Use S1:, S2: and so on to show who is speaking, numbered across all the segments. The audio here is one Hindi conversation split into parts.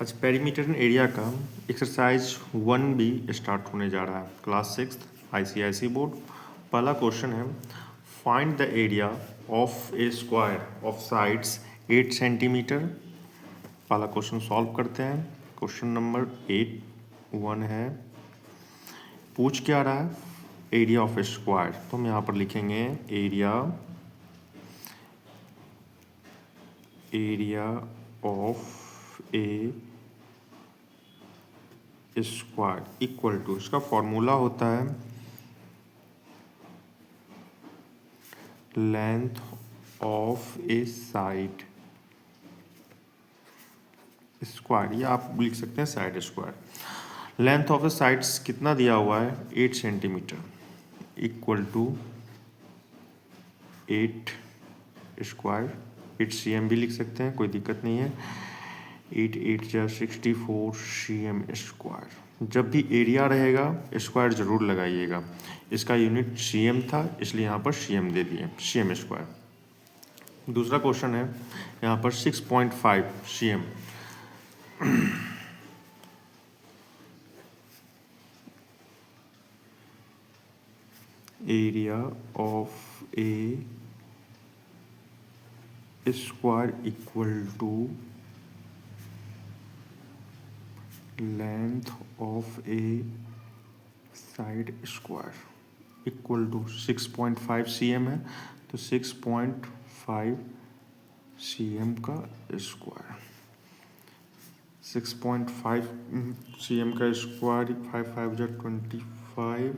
S1: आज पेरीमीटर एंड एरिया का एक्सरसाइज 1B स्टार्ट होने जा रहा है। Class 6 ICIC board. पहला क्वेश्चन है, find the area of a square of sides 8 centimetre. पहला क्वेश्चन सॉल्व करते हैं। क्वेश्चन नंबर 1 है, पूछ क्या रहा है, एरिया ऑफ ए स्क्वायर। तो हम यहाँ पर लिखेंगे area of a square equal to, इसका फॉर्मूला होता है length of a side square, या आप लिख सकते हैं side square. Length of a sides कितना दिया हुआ है, 8 centimetre equal to 8 square, 8 cm भी लिख सकते हैं, कोई दिक्कत नहीं है। 8 8 जा 64 cm स्क्वायर। जब भी एरिया रहेगा स्क्वायर जरूर लगाइएगा। इसका यूनिट cm था, इसलिए यहाँ पर cm दे दिए, cm स्क्वायर। दूसरा क्वेश्चन है यहाँ पर 6.5 cm। Area of a square equal to length of a side square equal to 6.5 cm है, तो 6.5 cm का स्क्वायर। 6.5 cm का स्क्वायर, 5 5 जा 25,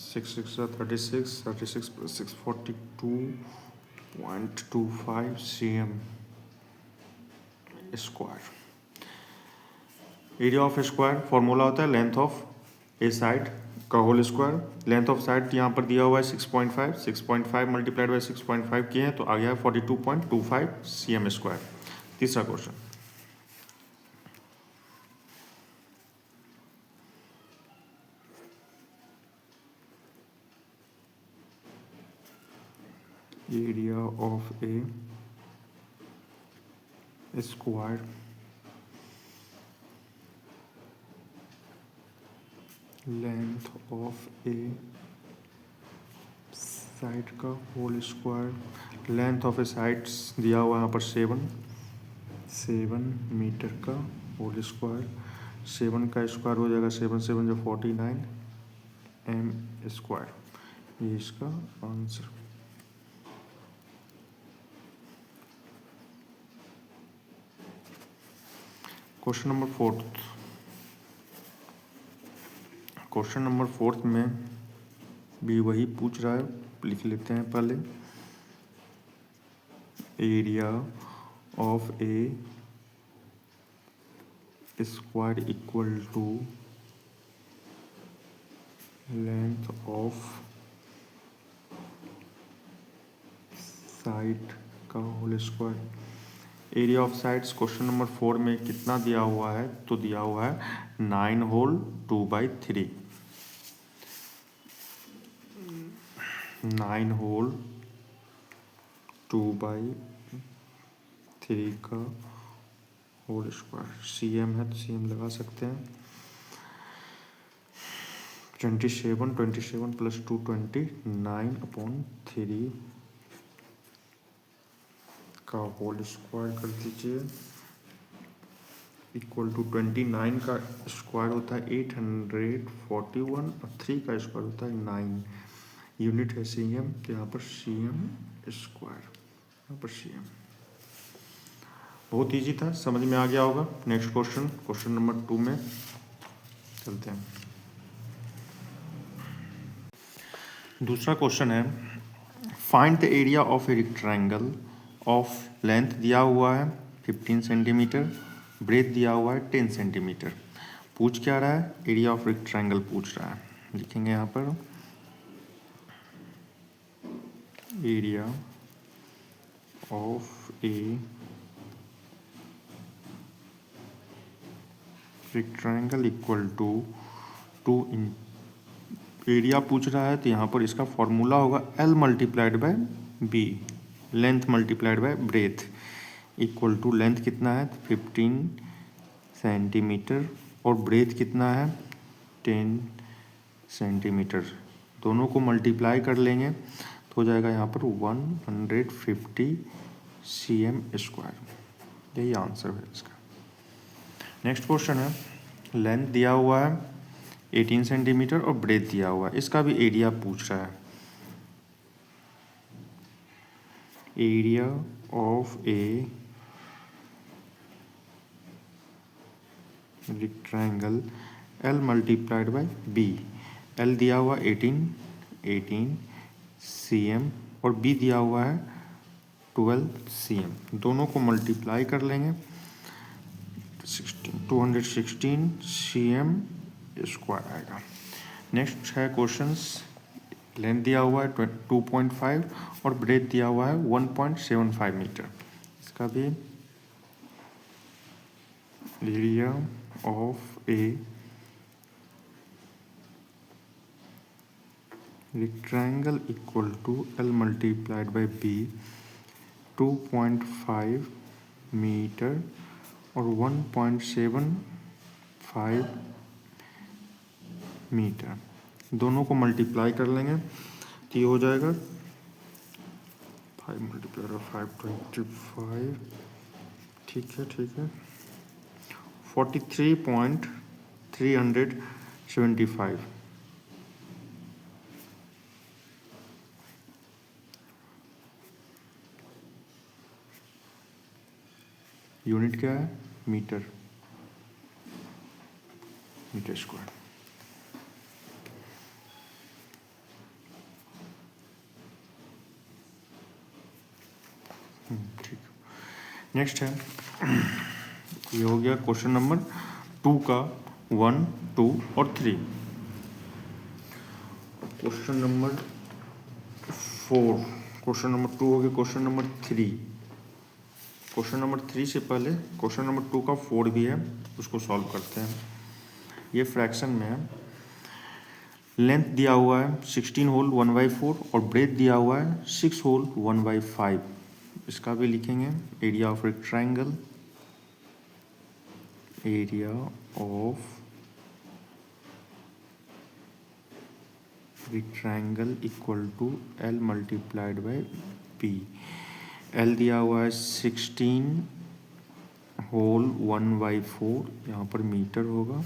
S1: 6 6 जा 36, 36 + 6 42.25 cm square. Area of square formula होता है लेंथ ऑफ ए साइड का whole square. Length of side यहाँ पर दिया हुआ है 6.5, 6.5 मल्टीप्लाइड बाई 6.5 किए हैं तो आ गया 42.25 cm स्क्वायर। तीसरा question, area of a square length of a side का whole square. Length of a sides दिया हुआ है यहाँ पर 7 मीटर का होल स्क्वायर। 7 का स्क्वायर हो जाएगा 7 7 जो 49 m स्क्वायर। ये इसका answer. Question number 4। Question number 4 में भी वही पूछ रहा है, लिख लेते हैं पहले। Area of a square equal to length of side का whole square. Area of sides question number 4 में कितना दिया हुआ है, तो दिया हुआ है 9 होल 2/3। 9 होल 2/3 का होल स्क्वायर। cm है तो cm लगा सकते हैं। 27 + 2 29/3 का होल स्क्वायर कर दीजिए इक्वल टू 29 का स्क्वायर होता है 841 और 3 का स्क्वायर होता है 9। यूनिट है cm, तो यहाँ पर cm स्क्वायर, यहाँ पर cm। बहुत इजी था, समझ में आ गया होगा। नेक्स्ट क्वेश्चन, क्वेश्चन नंबर 2 में चलते हैं। दूसरा क्वेश्चन है, find the area of a rectangle of length दिया हुआ है 15 सेंटीमीटर, ब्रेथ दिया हुआ है 10 सेंटीमीटर। पूछ क्या रहा है, एरिया ऑफ रेक्टेंगल पूछ रहा है। लिखेंगे यहाँ पर area of a rectangle equal to 2 in, area पूछ रहा है तो यहाँ पर इसका फॉर्मूला होगा L multiplied by B, length multiplied by breadth equal to, length कितना है 15 सेंटीमीटर और ब्रेथ कितना है 10 सेंटीमीटर। दोनों को मल्टीप्लाई कर लेंगे तो हो जाएगा यहाँ पर 150 cm²। यही आंसर है इसका। नेक्स्ट क्वेश्चन है, लेंथ दिया हुआ है 18 सेंटीमीटर और ब्रेथ दिया हुआ है, इसका भी एरिया पूछ रहा है। Area of a rectangle L multiplied by B। L दिया हुआ 18 cm और B दिया हुआ है 12 cm। दोनों को मल्टीप्लाई कर लेंगे 216 cm² आएगा। नेक्स्ट है क्वेश्चंस, लेंथ दिया हुआ है 2.5 और ब्रेथ दिया हुआ है 1.75 मीटर। इसका भी area of a rectangle equal to L multiplied by B 2.5 metre और 1.75 मीटर। दोनों को मल्टीप्लाई कर लेंगे तो ये हो जाएगा 5 मल्टीप्लाई 525। ठीक है 43.375। यूनिट क्या है मीटर स्क्वायर। ठीक, नेक्स्ट है, ये हो गया क्वेश्चन नंबर 2 का 1, 2 और 3। क्वेश्चन नंबर 4, क्वेश्चन नंबर 2 हो गया, क्वेश्चन नंबर 3। क्वेश्चन नंबर 3 से पहले क्वेश्चन नंबर 2 का 4 भी है, उसको सॉल्व करते हैं। ये फ्रैक्शन में है, लेंथ दिया हुआ है 16 होल 1/4 और ब्रेथ दिया हुआ है 6 होल 1/5। इसका भी लिखेंगे area of rectangle, area of rectangle equal to L multiplied by B। L दिया हुआ है 16 होल 1/4, यहाँ पर मीटर होगा,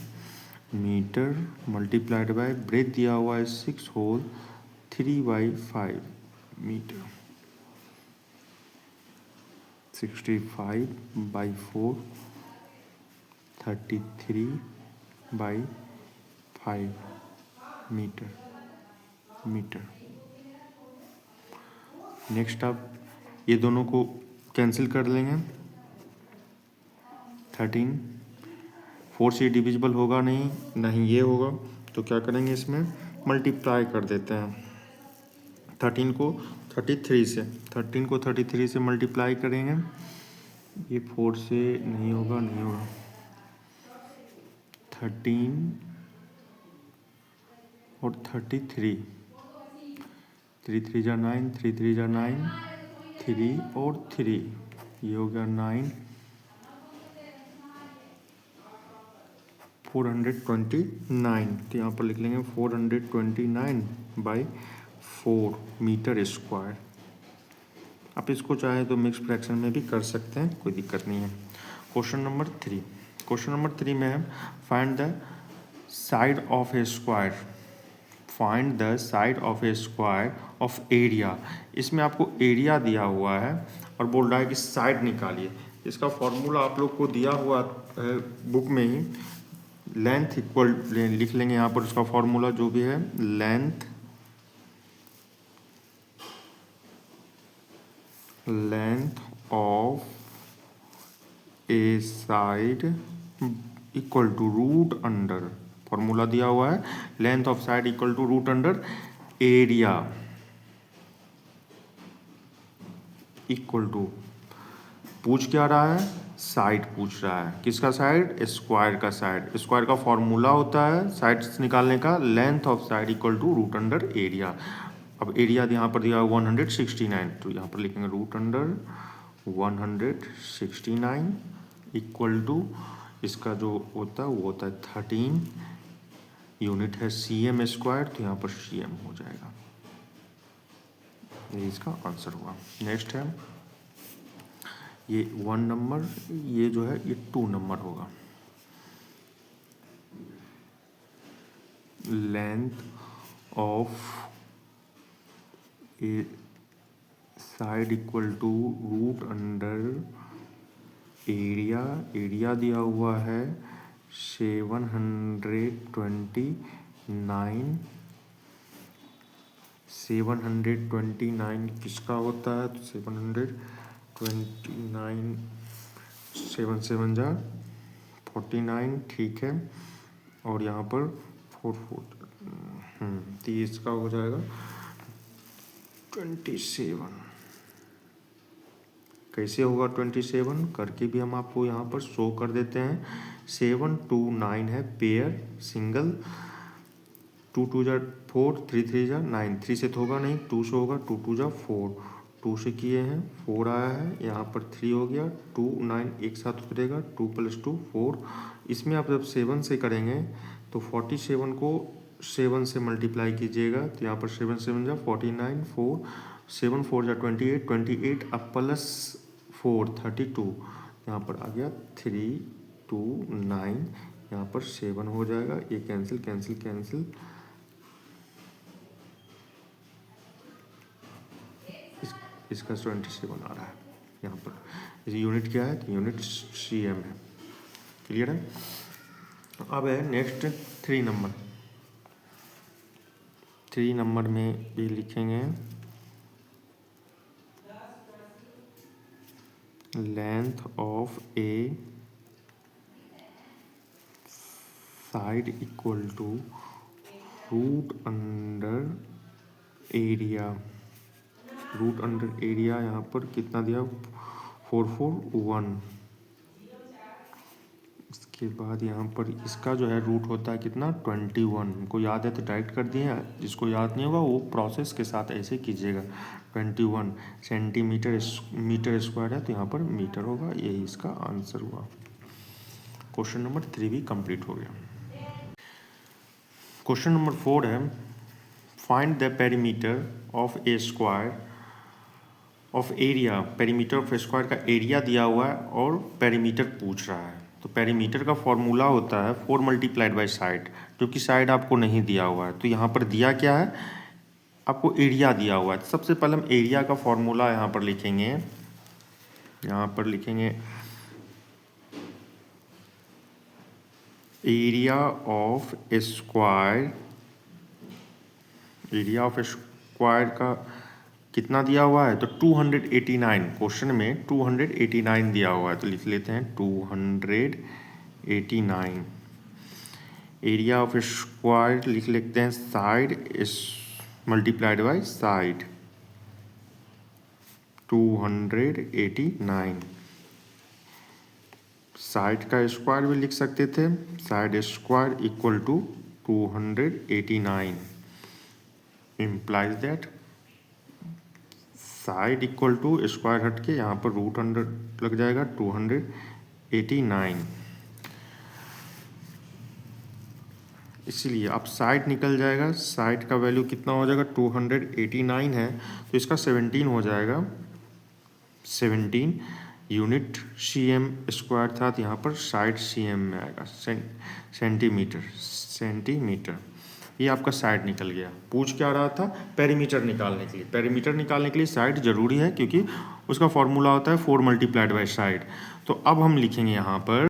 S1: मीटर मल्टीप्लाइड बाय ब्रेथ दिया हुआ है 6 होल 3/5 मीटर। 65/4 33/5 मीटर। नेक्स्ट आप ये दोनों को कैंसिल कर लेंगे। 13 4 से डिविजिबल होगा नहीं ये होगा, तो क्या करेंगे इसमें मल्टीप्लाई कर देते हैं। 13 को 33 से मल्टीप्लाई करेंगे, ये 4 से नहीं होगा 13 और 33, 3 3 जा 9, 3 3 जा 9, 3 और 3, ये हो गया 9, 429। तो यहाँ पर लिख लेंगे 429/4 मीटर स्क्वायर। आप इसको चाहे तो मिक्स फ्रैक्शन में भी कर सकते हैं, कोई दिक्कत नहीं है। क्वेश्चन नंबर 3, क्वेश्चन नंबर 3 में है find the side of a square, find the side of a square of area. इसमें आपको एरिया दिया हुआ है और बोल रहा है कि साइड निकालिए। इसका फॉर्मूला आप लोग को दिया हुआ है बुक में ही, लेंथ इक्वल लिख लेंगे यहाँ पर उसका फॉर्मूला जो भी है, length of a side equal to root under, formula दिया हुआ है length of side equal to root under area equal to, पूछ क्या रहा है, साइड पूछ रहा है। किसका साइड, स्क्वायर का साइड। स्क्वायर का फॉर्मूला होता है साइड निकालने का, length of side equal to root under area. अब एरिया यहाँ पर दिया 169, तो यहाँ पर लिखेंगे रूट अंडर 169 इक्वल टू, इसका जो होता है वो होता है 13, यूनिट है cm स्क्वायर, तो यहाँ पर cm हो जाएगा। ये इसका आंसर हुआ। नेक्स्ट है ये 1 नंबर, ये जो है ये 2 नंबर होगा। Length of a side equal to root under area, area दिया हुआ है 729। 729 किसका होता है? तो 729, 7 7 जा 49, ठीक है। और यहाँ पर 4 4 तो इसका हो जाएगा 27। कैसे होगा 27 करके भी हम आपको यहाँ पर शो कर देते हैं। 7 2 9 है पेयर, सिंगल, 2 2 जा 4, 3 3 जा 9, 3 से तो होगा नहीं, 2 से होगा, 2 2 जा 4, 2 से किए हैं 4 आया है, यहाँ पर 3 हो गया, 2 9 एक साथ उतरेगा, 2 + 2 4। इसमें आप जब 7 से करेंगे तो 47 को 7 से मल्टीप्लाई कीजिएगा, तो यहाँ पर 7 7 जा 49, 4 7 4 जा 28, 28 अब +4 32, यहाँ पर आ गया 3 2 9, यहाँ पर 7 हो जाएगा, ये कैंसिल कैंसिल कैंसिल, इसका 27 आ रहा है यहाँ पर। इस यूनिट क्या है? तो यूनिट cm है। क्लियर है? अब है नेक्स्ट 3 नंबर। 3 नंबर में ये लिखेंगे length of a side equal to root under area. Root under area यहाँ पर कितना दिया? 441। इसके बाद यहाँ पर इसका जो है रूट होता है कितना? 21। हमको याद है तो डायरेक्ट कर दिए, जिसको याद नहीं होगा वो प्रोसेस के साथ ऐसे कीजिएगा। 21 सेंटीमीटर मीटर स्क्वायर है, तो यहाँ पर मीटर होगा। यही इसका आंसर हुआ। क्वेश्चन नंबर 3 भी कंप्लीट हो गया। क्वेश्चन नंबर 4 है find the perimeter of a square of area. Perimeter of square का एरिया दिया हुआ है और पेरीमीटर पूछ रहा है। तो पेरीमीटर का फॉर्मूला होता है 4 × साइड, जो कि साइड आपको नहीं दिया हुआ है। तो यहाँ पर दिया क्या है? आपको एरिया दिया हुआ है। सबसे पहले हम एरिया का फॉर्मूला यहाँ पर लिखेंगे। यहाँ पर लिखेंगे area of square. Area of square का कितना दिया हुआ है? तो 289। क्वेश्चन में 289 दिया हुआ है, तो लिख लेते हैं 289। एरिया ऑफ स्क्वायर लिख लेते हैं side multiplied by side 289। Side का स्क्वायर भी लिख सकते थे, side square equal to 289 implies that side equal to square हट के यहाँ पर रूट अंडर लग जाएगा 289। इसीलिए अब साइड निकल जाएगा, साइड का वैल्यू कितना हो जाएगा? 289 है, तो इसका 17 हो जाएगा। 17 यूनिट cm स्क्वायर था, तो यहाँ पर साइड cm में आएगा, सेंटीमीटर। ये आपका साइड निकल गया। पूछ क्या रहा था? पेरीमीटर निकालने के लिए। पेरीमीटर निकालने के लिए साइड जरूरी है, क्योंकि उसका फॉर्मूला होता है 4 × साइड। तो अब हम लिखेंगे यहाँ पर,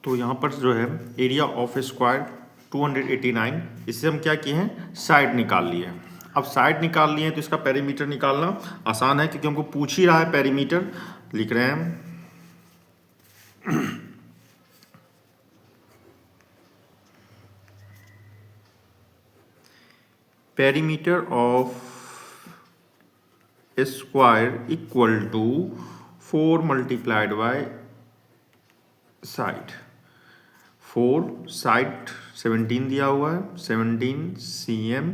S1: तो यहाँ पर जो है एरिया ऑफ स्क्वायर 289, इससे हम क्या किए हैं? साइड निकाल लिए। अब साइड निकाल लिए तो इसका पेरीमीटर निकालना आसान है, क्योंकि हमको पूछ ही रहा है पेरीमीटर। लिख रहे हैं perimeter of square equal to 4 × side. 4 side 17 दिया हुआ है, 17 cm,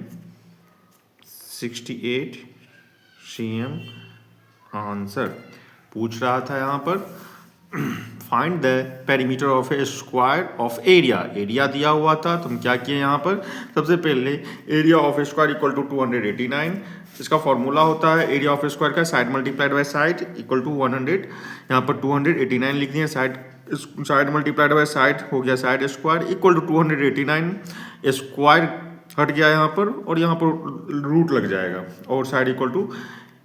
S1: 68 cm आंसर। पूछ रहा था यहाँ पर find the perimeter of a square of area. Area दिया हुआ था तो हम क्या किए यहाँ पर, सबसे पहले area of a square equal to 289। इसका फॉर्मूला होता है एरिया ऑफ ए स्क्वायर का side multiplied by side equal to 100। यहाँ पर 289 लिख दिए, साइड मल्टीप्लाइड बाय साइड हो गया side square equal to 289। Square हट गया यहाँ पर और यहाँ पर रूट लग जाएगा और साइड इक्वल टू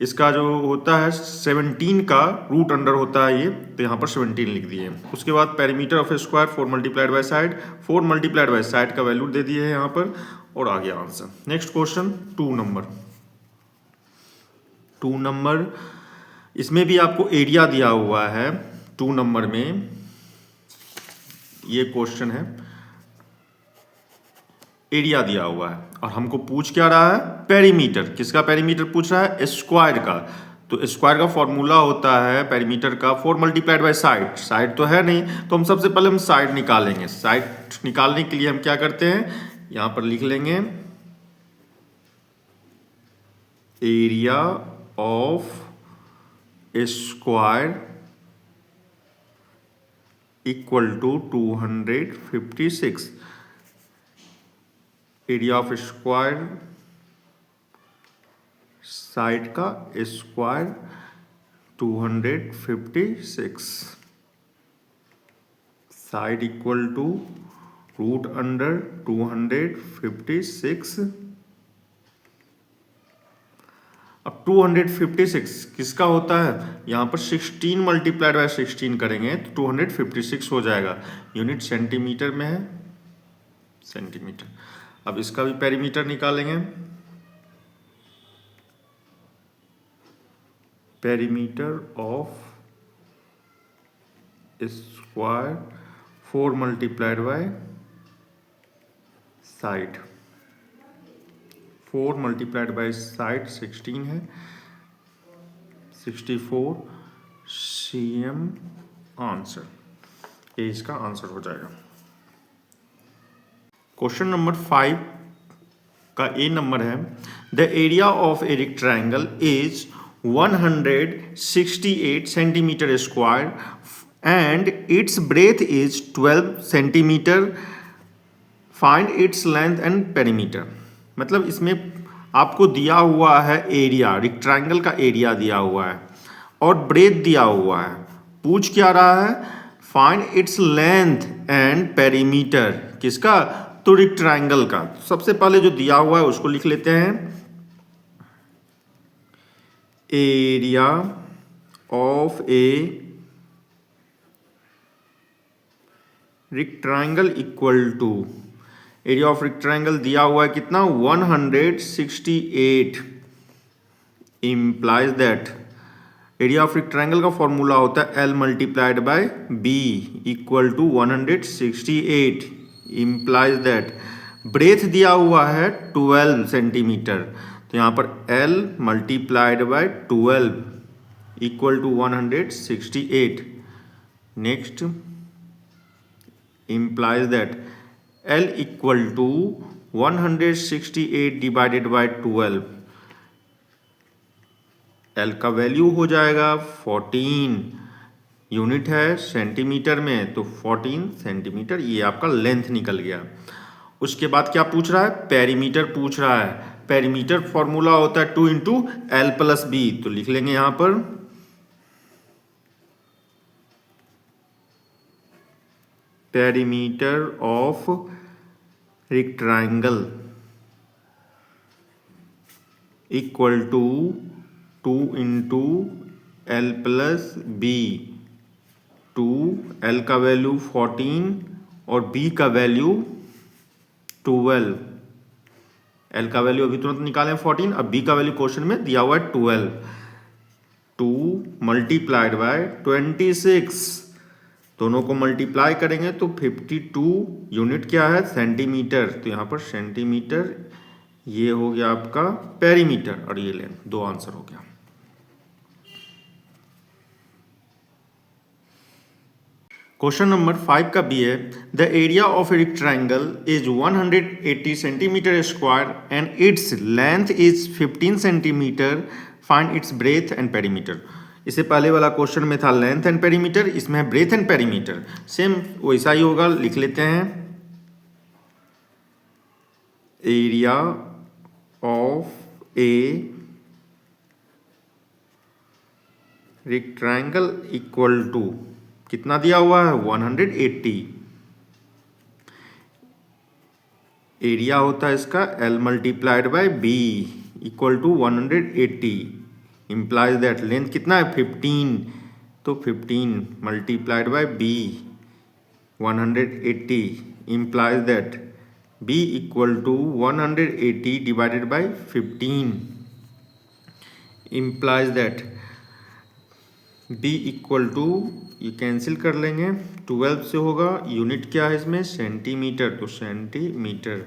S1: इसका जो होता है 17 का रूट अंडर होता है ये, तो यहाँ पर 17 लिख दिए। उसके बाद perimeter of a square 4 multiplied by side, 4 multiplied by side का वैल्यू दे दिए है यहाँ पर और आ गया आंसर। नेक्स्ट क्वेश्चन 2 नंबर, इसमें भी आपको एरिया दिया हुआ है। 2 नंबर में ये क्वेश्चन है, एरिया दिया हुआ है और हमको पूछ क्या रहा है, पेरीमीटर। किसका पेरीमीटर पूछ रहा है, स्क्वायर का। तो स्क्वायर का फॉर्मूला होता है पेरीमीटर का 4 मल्टीप्लाइड बाय साइड। साइड तो है नहीं तो हम सबसे पहले हम साइड निकालेंगे। साइड निकालने के लिए हम क्या करते हैं, यहां पर लिख लेंगे area of a square equal to 256। Area of square side का square 256, side equal to root under 256। अब 256 किसका होता है, यहाँ पर 16 मल्टीप्लाइड बाय 16 करेंगे तो 256 हो जाएगा। यूनिट सेंटीमीटर में है, सेंटीमीटर। अब इसका भी पेरीमीटर निकालेंगे। Perimeter of square 4 multiplied by side, 4 multiplied by side 16 है, 64 cm आंसर। ये इसका आंसर हो जाएगा। क्वेश्चन नंबर 5 का ए नंबर है, the area of a rectangle is 168 centimetre square and it's breath is 12 centimetre, find its length and perimeter. मतलब इसमें आपको दिया हुआ है एरिया, रेक्टेंगल का एरिया दिया हुआ है और ब्रेथ दिया हुआ है। पूछ क्या रहा है, find its length and perimeter. किसका, तो रेक्टेंगल का। सबसे पहले जो दिया हुआ है उसको लिख लेते हैं, area of a rectangle equal to, area of rectangle दिया हुआ है कितना, 168, implies that area of rectangle का फॉर्मूला होता है L multiplied by B equal to 168, implies that breadth दिया हुआ है 12 सेंटीमीटर, तो यहाँ पर L multiplied by 12 equal to 168। Next implies that L equal to 168 divided by 12, L का वैल्यू हो जाएगा 14। यूनिट है सेंटीमीटर में तो 14 सेंटीमीटर, ये आपका लेंथ निकल गया। उसके बाद क्या पूछ रहा है, पेरीमीटर पूछ रहा है। पेरीमीटर फॉर्मूला होता है 2 इंटू एल प्लस बी, तो लिख लेंगे यहां पर perimeter of rectangle equal to 2 into L plus B. 2, L का वैल्यू 14 और बी का वैल्यू 12। एल का वैल्यू अभी तुरंत निकालें 14, अब बी का वैल्यू क्वेश्चन में दिया हुआ है 12। 2 मल्टीप्लाइड बाय 26, दोनों को मल्टीप्लाई करेंगे तो 52। यूनिट क्या है, सेंटीमीटर, तो यहाँ पर सेंटीमीटर, ये हो गया आपका पेरीमीटर और ये लेंथ। 2 आंसर हो गया। क्वेश्चन नंबर 5 का बी है, the area of a rectangle is 180 centimetre square and its length is 15 centimetre, find its breath and perimeter. इससे पहले वाला क्वेश्चन में था लेंथ एंड पेरीमीटर, इसमें है ब्रेथ एंड पेरीमीटर। सेम वैसा ही होगा, लिख लेते हैं area of a rectangle equal to कितना दिया हुआ है 180। एरिया होता है इसका L multiplied by B equal to 180 implies that length कितना है 15, तो 15 multiplied by B 180 implies that B equal to 180 divided by 15 implies that B equal to, ये कैंसिल कर लेंगे, 12 से होगा, यूनिट क्या है इसमें सेंटीमीटर, तो सेंटीमीटर।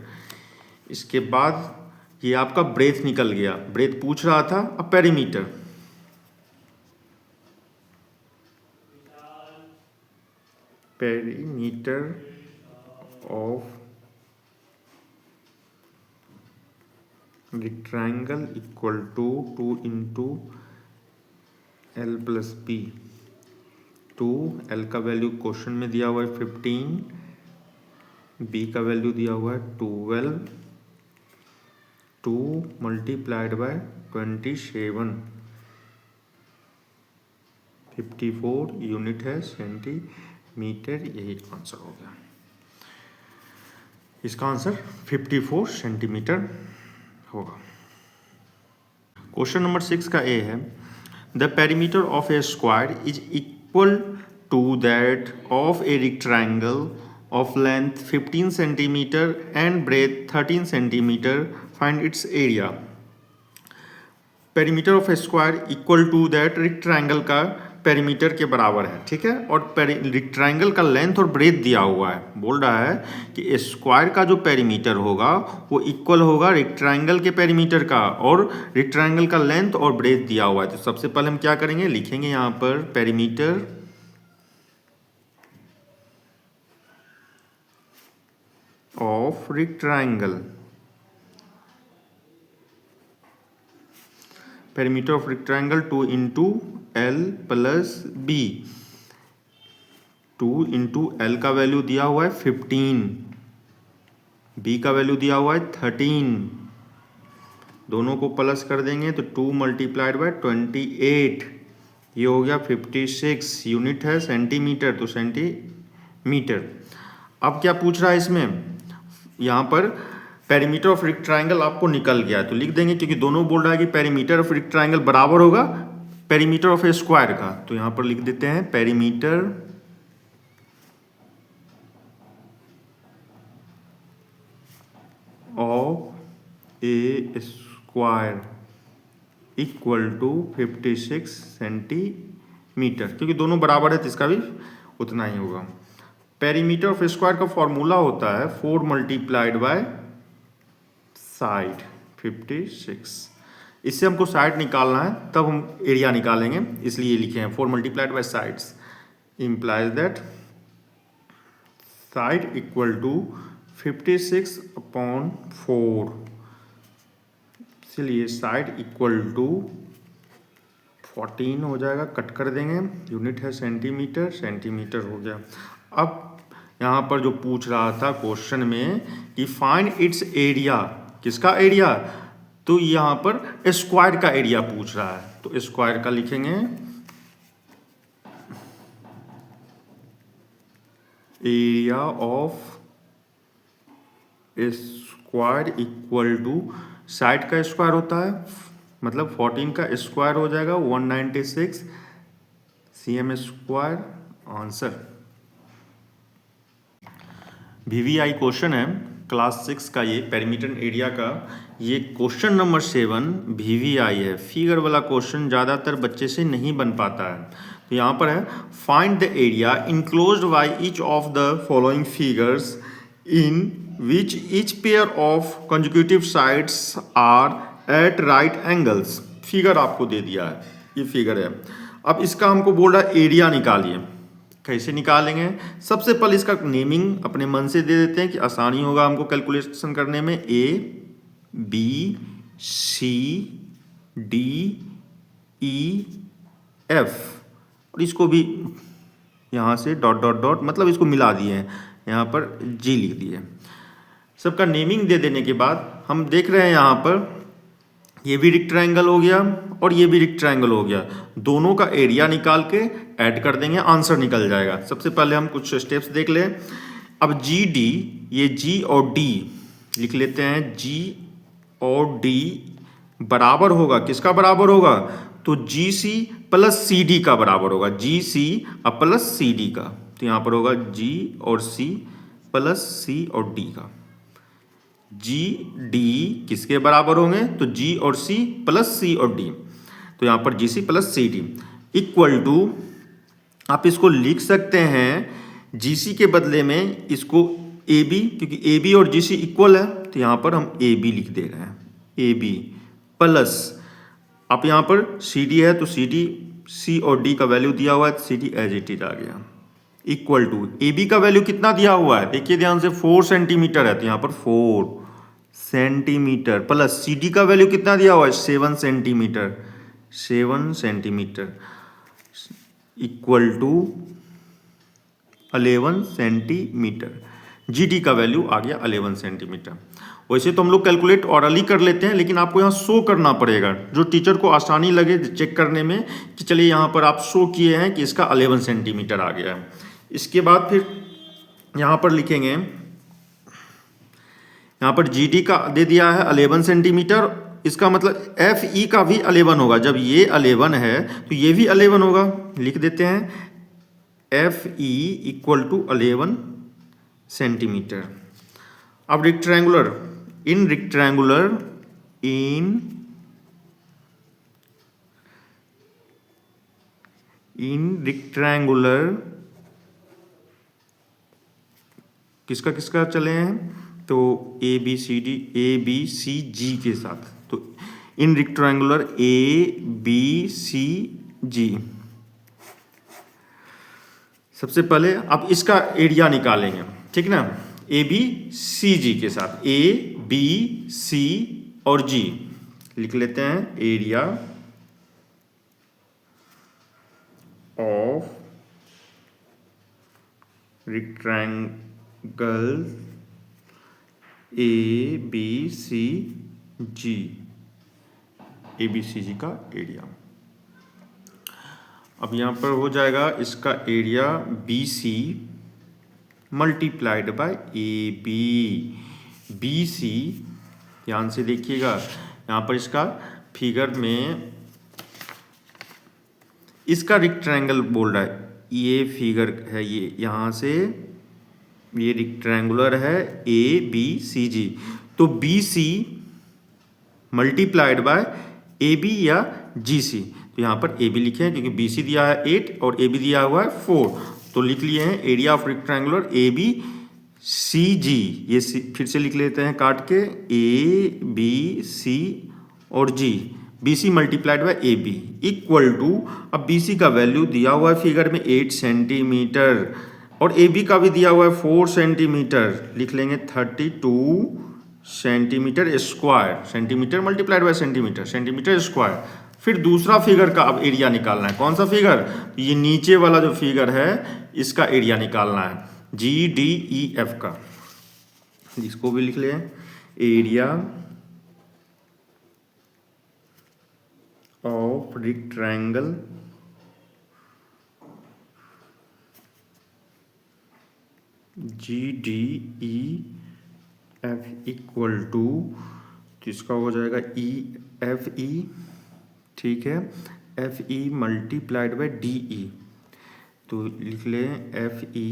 S1: इसके बाद ये आपका ब्रेथ निकल गया, ब्रेथ पूछ रहा था। अब perimeter, perimeter of rectangle equal to 2 into L plus B। 2 L का वैल्यू क्वेश्चन में दिया हुआ है 15, B का वैल्यू दिया हुआ है 12, 2 मल्टीप्लाइड बाय 27, 54 यूनिट है सेंटीमीटर। यही आंसर हो गया, इसका आंसर 54 सेंटीमीटर होगा। क्वेश्चन नंबर 6 का ए है, the perimeter of a square is equal to that of a rectangle of length 15 centimeter and breadth 13 centimeter. Find its area. Perimeter of a square equal to that rectangle का पेरीमीटर के बराबर है, ठीक है। और रेक्टेंगल का लेंथ और ब्रेथ दिया हुआ है। बोल रहा है कि स्क्वायर का जो पेरीमीटर होगा वो इक्वल होगा रेक्टेंगल के पेरीमीटर का, और रेक्टेंगल का लेंथ और ब्रेथ दिया हुआ है। तो सबसे पहले हम क्या करेंगे, लिखेंगे यहाँ पर perimeter of rectangle, perimeter of rectangle 2 into L plus B। 2 into L का वैल्यू दिया हुआ है 15, B का वैल्यू दिया हुआ है 13, दोनों को प्लस कर देंगे तो 2 मल्टीप्लाइड बाय 28, ये हो गया 56, यूनिट है सेंटीमीटर, तो सेंटीमीटर। अब क्या पूछ रहा है इसमें, यहाँ पर पेरीमीटर ऑफ रेक्टेंगल आपको निकल गया, तो लिख देंगे, क्योंकि दोनों बोल रहा है कि पेरीमीटर ऑफ रेक्टेंगल बराबर होगा पेरीमीटर ऑफ ए स्क्वायर का, तो यहां पर लिख देते हैं perimeter of a square equal to 56 centimetre, क्योंकि दोनों बराबर है तो इसका भी उतना ही होगा। पेरीमीटर ऑफ ए स्क्वायर का फॉर्मूला होता है 4 मल्टीप्लाइड बाय साइड 56। इससे हमको साइड निकालना है, तब हम एरिया निकालेंगे, इसलिए लिखे हैं 4 multiplied by sides implies that side equal to 56/4, इसलिए साइड इक्वल टू 14 हो जाएगा, कट कर देंगे, यूनिट है सेंटीमीटर, सेंटीमीटर हो गया। अब यहाँ पर जो पूछ रहा था क्वेश्चन में कि फाइंड इट्स एरिया, किसका एरिया, तो यहाँ पर स्क्वायर का एरिया पूछ रहा है, तो स्क्वायर का लिखेंगे area of square equal to, side का स्क्वायर होता है मतलब 14 का स्क्वायर हो जाएगा 196 cm square, answer. VVI question है क्लास 6 का, ये पेरीमीटर एरिया का, ये क्वेश्चन नंबर 7 VVI है। फिगर वाला क्वेश्चन ज़्यादातर बच्चे से नहीं बन पाता है, तो यहाँ पर है find the area enclosed by each of the following figures in which each pair of consecutive sides are at right angles. Figure आपको दे दिया है, ये फिगर है। अब इसका हमको बोल रहा है एरिया निकालिए, कैसे निकालेंगे, सबसे पहले इसका नेमिंग अपने मन से दे देते हैं कि आसानी होगा हमको कैलकुलेशन करने में। A B C D E F, और इसको भी यहाँ से डॉट डॉट डॉट मतलब इसको मिला दिए हैं, यहाँ पर G लिख दिए। सबका नेमिंग दे देने के बाद हम देख रहे हैं यहाँ पर ये भी रेक्टेंगल हो गया और ये भी रेक्टेंगल हो गया, दोनों का एरिया निकाल के ऐड कर देंगे, आंसर निकल जाएगा। सबसे पहले हम कुछ स्टेप्स देख लें। अब जी डी, ये जी और डी लिख लेते हैं, जी और डी बराबर होगा, किसका बराबर होगा, तो जी सी प्लस सी डी का बराबर होगा, जी सी और प्लस सी डी का। तो यहाँ पर होगा जी और सी प्लस सी और डी का। जी डी किसके बराबर होंगे, तो जी और सी प्लस सी और डी, तो यहाँ पर G C plus C D equal to, आप इसको लिख सकते हैं जी सी के बदले में इसको ए बी, क्योंकि ए बी और जी सी इक्वल है, तो यहाँ पर हम ए बी लिख दे रहे हैं, ए बी प्लस, आप यहाँ पर सी डी है तो सी डी, सी और डी का वैल्यू दिया हुआ है, C D as it is आ गया, इक्वल टू ए बी का वैल्यू कितना दिया हुआ है, देखिए ध्यान से 4 सेंटीमीटर है, तो यहाँ पर 4 सेंटीमीटर प्लस सी डी का वैल्यू कितना दिया हुआ है, 7 centimetre, 7 centimetre equal to 11 centimetre. G D का वैल्यू आ गया 11 सेंटीमीटर। वैसे तो हम लोग कैलकुलेट ऑरली कर लेते हैं, लेकिन आपको यहाँ शो करना पड़ेगा, जो टीचर को आसानी लगे चेक करने में कि चलिए यहाँ पर आप शो किए हैं कि इसका 11 सेंटीमीटर आ गया है। इसके बाद फिर यहाँ पर लिखेंगे, यहाँ पर जी डी का दे दिया है 11 सेंटीमीटर, इसका मतलब एफ ई का भी 11 होगा, जब ये 11 है तो ये भी 11 होगा, लिख देते हैं F E equal to 11 centimetre. अब rectangular, in rectangular, in rectangular किसका किसका चले हैं, तो A B C D, A B C G के साथ, तो इन रेक्टेंगुलर ए बी सी जी। सबसे पहले आप इसका एरिया निकालेंगे, ठीक ना, ए बी सी जी के साथ, ए बी सी और जी लिख लेते हैं, area of rectangle A B C G, A B C G का एरिया। अब यहाँ पर हो जाएगा इसका area B C multiplied by A B, B C, ध्यान से देखिएगा यहाँ पर इसका फिगर में इसका रेक्टेंगल बोल रहा है, ये फिगर है, ये यहाँ से ये रेक्टेंगुलर है ए बी सी जी, तो B C multiplied by A B या जी सी, तो यहाँ पर ए बी लिखे हैं क्योंकि बी सी दिया है 8 और ए बी दिया हुआ है 4, तो लिख लिए हैं area of rectangular A B C G. ये फिर से लिख लेते हैं काट के, ए बी सी और G, B C multiplied by A B equal to, अब बी सी का वैल्यू दिया हुआ है फिगर में 8 सेंटीमीटर और ए बी का भी दिया हुआ है 4 सेंटीमीटर, लिख लेंगे 32 centimetre square, centimetre multiplied by centimetre, centimetre square. फिर दूसरा फिगर का अब एरिया निकालना है, कौन सा फिगर, ये नीचे वाला जो फिगर है इसका एरिया निकालना है, जी डी ई एफ का, इसको भी लिख लें, area of rectangle G D E F equal to, तो इसका हो जाएगा ई एफ ई, ठीक है, F E multiplied by D E, तो लिख लें F E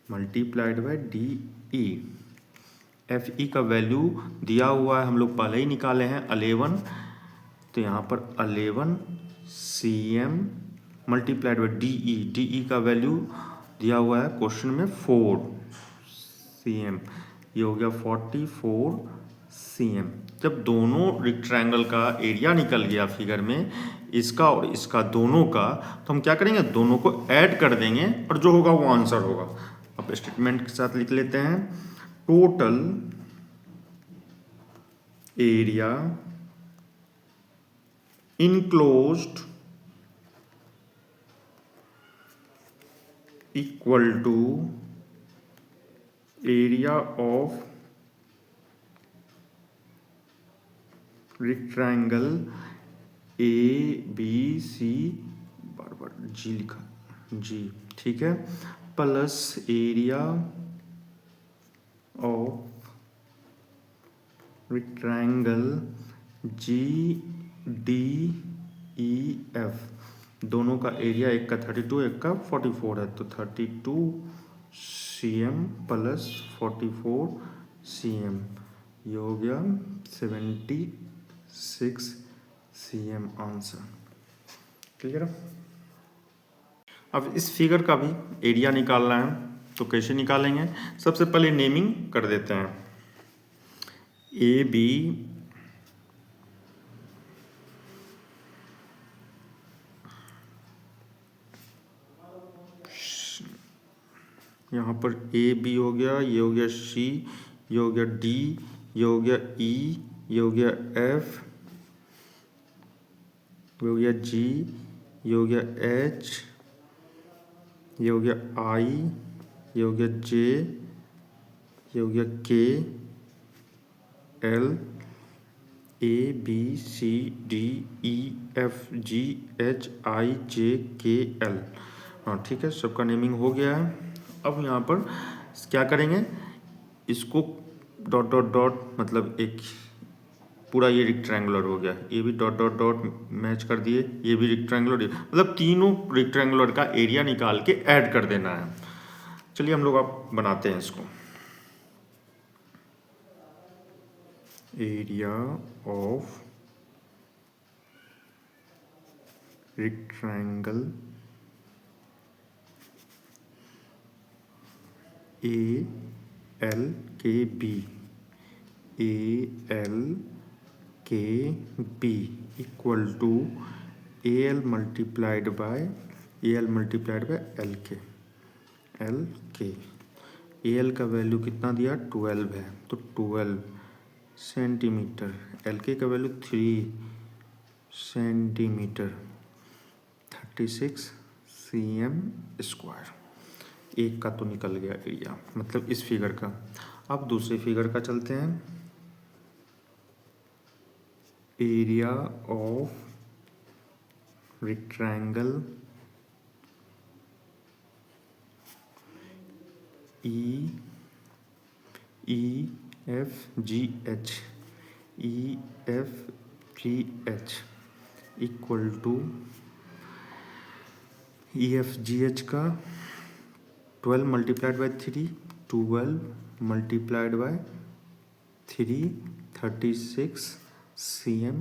S1: multiplied by D E. F E का वैल्यू दिया हुआ है, हम लोग पहले ही निकाले हैं 11, तो यहाँ पर 11 C M multiplied by D E, D E का वैल्यू दिया हुआ है क्वेश्चन में 4 सी एम, ये हो गया 44 सी एम। जब दोनों रेक्टेंगल का एरिया निकल गया फिगर में, इसका और इसका दोनों का, तो हम क्या करेंगे, दोनों को ऐड कर देंगे और जो होगा वो आंसर होगा। अब स्टेटमेंट के साथ लिख लेते हैं, total area enclosed equal to area of rectangle A B C, बार बार जी लिखा, जी, ठीक है, plus area of rectangle G D E F, दोनों का एरिया, एक का 32 एक का 44 है, तो 32 cm प्लस 44 cm, ये हो गया 76 cm आंसर। क्लियर? अब इस फिगर का भी एरिया निकालना है, तो कैसे निकालेंगे? सबसे पहले नेमिंग कर देते हैं। ए बी यहाँ पर ए बी हो गया, ये हो गया सी, ये हो गया डी, ये हो गया ई, ये हो गया एफ, ये हो गया जी, ये हो गया एच, ये हो गया आई, ये हो गया जे, ये हो गया K, L, A B C D E F G H I J K L. हाँ ठीक है, सबका नेमिंग हो गया है। अब यहाँ पर क्या करेंगे, इसको डॉट डॉट डॉट, मतलब एक पूरा ये रेक्टेंगुलर हो गया, ये भी डॉट डॉट डॉट मैच कर दिए, ये भी रेक्टेंगुलर, मतलब तीनों रेक्टेंगुलर का एरिया निकाल के ऐड कर देना है। चलिए हम लोग अब बनाते हैं इसको। Area of rectangle A L K B, A L K B equal to A L multiplied by L L K, L K. A L का वैल्यू कितना दिया, 12 है, तो 12 सेंटीमीटर, एल के का वैल्यू 3 सेंटीमीटर, 36 cm स्क्वायर। एक का तो निकल गया एरिया, मतलब इस फिगर का। अब दूसरे फिगर का चलते हैं। Area of rectangle E F G H, E F G H equal to E F G H का 12 multiplied by 3, 12 multiplied by 3, 36 cm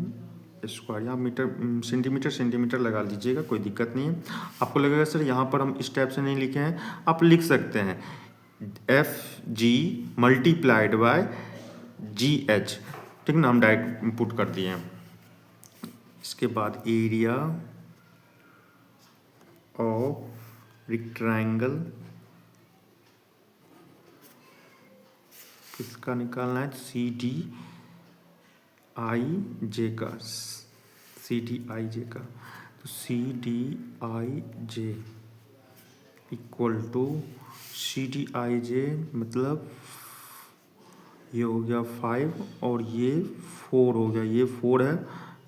S1: square. यहाँ मीटर सेंटीमीटर लगा लीजिएगा, कोई दिक्कत नहीं है। आपको लगेगा सर यहाँ पर हम इस टाइप से नहीं लिखे हैं, आप लिख सकते हैं F G multiplied by ji H, ठीक ना, हम डायरेक्ट पुट कर दिए हैं। इसके बाद एरिया ऑफ रेक्टेंगल, किसका निकालना है, सी डी आई जे का, सी डी आई जे का, तो C D I J equal to C D I J, मतलब ये हो गया 5 और ये 4 हो गया, ये 4 है,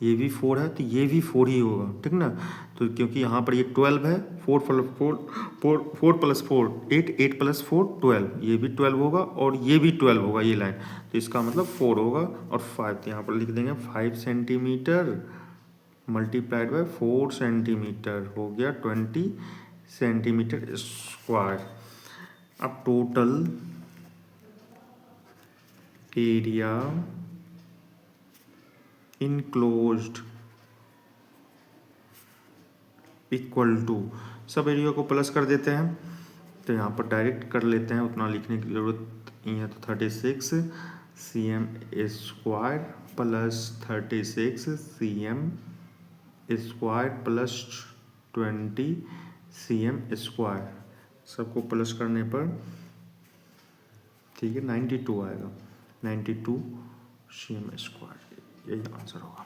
S1: ये भी 4 है, तो ये भी 4 ही होगा, ठीक ना। तो क्योंकि यहाँ पर ये 12 है, 4 प्लस 4 8, 8 प्लस 4 12, ये भी 12 होगा और ये भी 12 होगा, ये लाइन, तो इसका मतलब 4 होगा। और 5 तो यहाँ पर लिख देंगे 5 सेंटीमीटर मल्टीप्लाइड बाय 4 सेंटीमीटर, हो गया 20 सेंटीमीटर स्क्वायर। अब total area enclosed equal to, सब एरिया को प्लस कर देते हैं, तो यहाँ पर डायरेक्ट कर लेते हैं, उतना लिखने की ज़रूरत नहीं है। तो 36 cm square plus 36 cm square plus 20 cm square, सबको प्लस करने पर ठीक है 92 आएगा, 92 cm स्क्वायर, यही आंसर होगा।